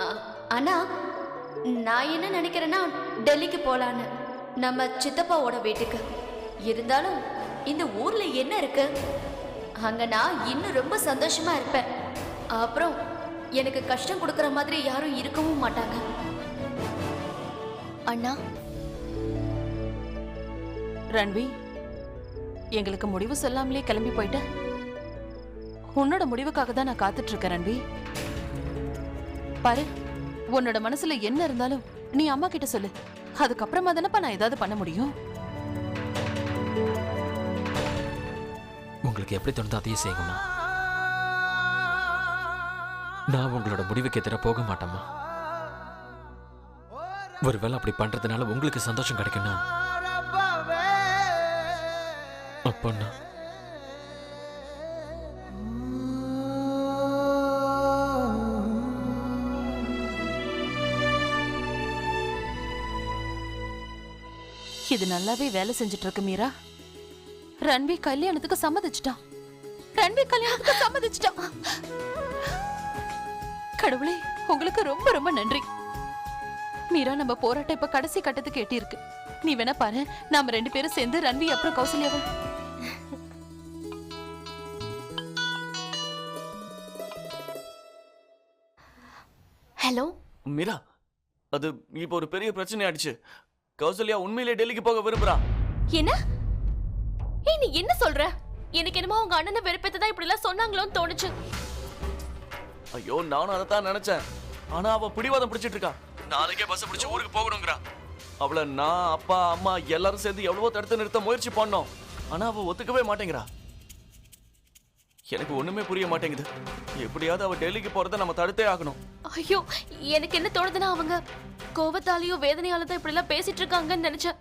அ, அண்ணா நான் என்ன நினைக்கிறேன்னா டெல்லிக்கு போலான்னு, நம்ம சித்தப்பாவோட வீட்டுக்கு. இருந்தாலும் இந்த ஊர்ல என்ன இருக்கு, அங்க நான் இன்னும் ரொம்ப சந்தோஷமா இருப்பேன். அப்புறம் எனக்கு கஷ்டம் கொடுக்கற மாதிரி யாரும் இருக்கவும் மாட்டாங்க. அண்ணா, ரன்வி, எங்களுக்கு முடிவு சொல்லாமலே கிளம்பி போயிட்ட. உன்னோட முடிவுக்காக தான் நான் காத்துட்டு இருக்கேன் ரன்வி. பாரு, உன்னோட மனசுல என்ன இருந்தாலும் நீ அம்மா கிட்ட சொல்லு. அதுக்கப்புறமா தானப்பா நான் ஏதாவது பண்ண முடியும். உங்களுக்கு எப்படி தோணுதோ அதையே செய்யுங்கம்மா. நான் உங்களோட முடிவுக்கு எதிராக போக மாட்டேம்மா. ஒருவேளை அப்படி பண்றதுனால உங்களுக்கு சந்தோஷம் கிடைக்கும்னா அப்பண்ணா இது நல்லாவே வேலை செஞ்சுட்டு இருக்கு மீரா. ரன்வி கல்யாணத்துக்கு சம்மதிச்சிட்டான். ரன்வி கல்யாணத்துக்கு சம்மதிச்சிட்டான். கடவுளே, உங்களுக்கு ரொம்ப ரொம்ப நன்றி. மீரா, நம்ம போராட்டம் இப்ப கடைசி கட்டத்துக்கு எட்டி இருக்கு. நீ வேணா பாரு, நாம 2 பேரும் சேர்ந்து ரன்வி அப்புறம் கௌசல்யாவை. ஹலோ மீரா, அது இப்போ ஒரு பெரிய பிரச்சனை ஆயிடுச்சு. கௌசல்யா உண்மையிலே டெல்லிக்கு போக விரும்புறா. என்ன? ஏய், நீ என்ன சொல்ற? எனக்கு என்னமோ உங்க அண்ணனை வெறுப்பேத்ததான் இப்படி எல்லாம் சொன்னாங்களோன்னு தோணுச்சு. ஐயோ, நானும் அதைத்தான் நினைச்சேன். ஆனா அவ பிடிவாதம் பிடிச்சிட்டு இருக்கா. நாளைக்கே பஸ் பிடிச்சு ஊருக்கு போகணுங்கிறா. அவளை நான், அப்பா, அம்மா எல்லாரும் சேர்ந்து எவ்வளவோ தடுத்து நிறுத்த முயற்சி பண்ணோம். ஆனா அவ ஒத்துக்கவே மாட்டேங்கிறா. எனக்கு ஒண்ணுமே புரிய மாட்டேங்குது. எப்படியாவது அவ டெல்லிக்கு போறதை நம்ம தடுத்தே ஆகணும். ஐயோ, எனக்கு என்ன தோணுதுன்னா அவங்க கோபத்தாலேயோ வேதனையால தான் இப்படி எல்லாம் பேசிட்டு இருக்காங்கன்னு நினைச்சேன்.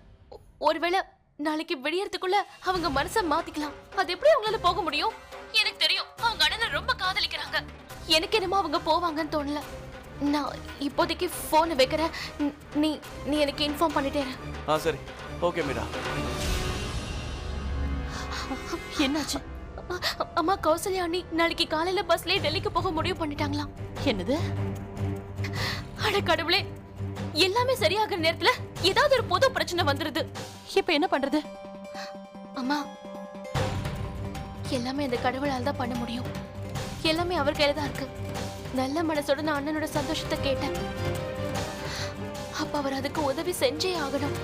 ஒருவேளை நாளைக்கு விடியறதுக்குள்ள அவங்க மனசை மாத்திக்கலாம். அது எப்படி அவங்களால போக முடியும்? எனக்கு தெரியும், அவங்க அண்ணனை ரொம்ப காதலிக்கிறாங்க. எனக்கு என்னமோ அவங்க போவாங்கன்னு தோணல. நான் இப்போதைக்கு போனை வைக்கிறேன். நீ நீ எனக்கு இன்ஃபார்ம் பண்ணிட்டே இரு. சரி, ஓகே மீரா. என்னாச்சு? அம்மா, கௌசல்யா அண்ணி நாளைக்கு காலையில பஸ்லயே டெல்லிக்கு போக முடிவு பண்ணிட்டாங்களாம். என்னது? அட கடவுளே, எல்லாமே சரியாகிற நேரத்துல ஏதாவது ஒரு புது பிரச்சனை வந்துருது. இப்ப என்ன பண்றது? அம்மா, எல்லாமே இந்த கடவுளால் தான் பண்ண முடியும். எல்லாமே அவர் கையில தான் இருக்கு. நல்ல மனசோட நான் அண்ணனோட சந்தோஷத்தை கேட்டேன். அப்ப அவர் அதுக்கு உதவி செஞ்சே ஆகணும்.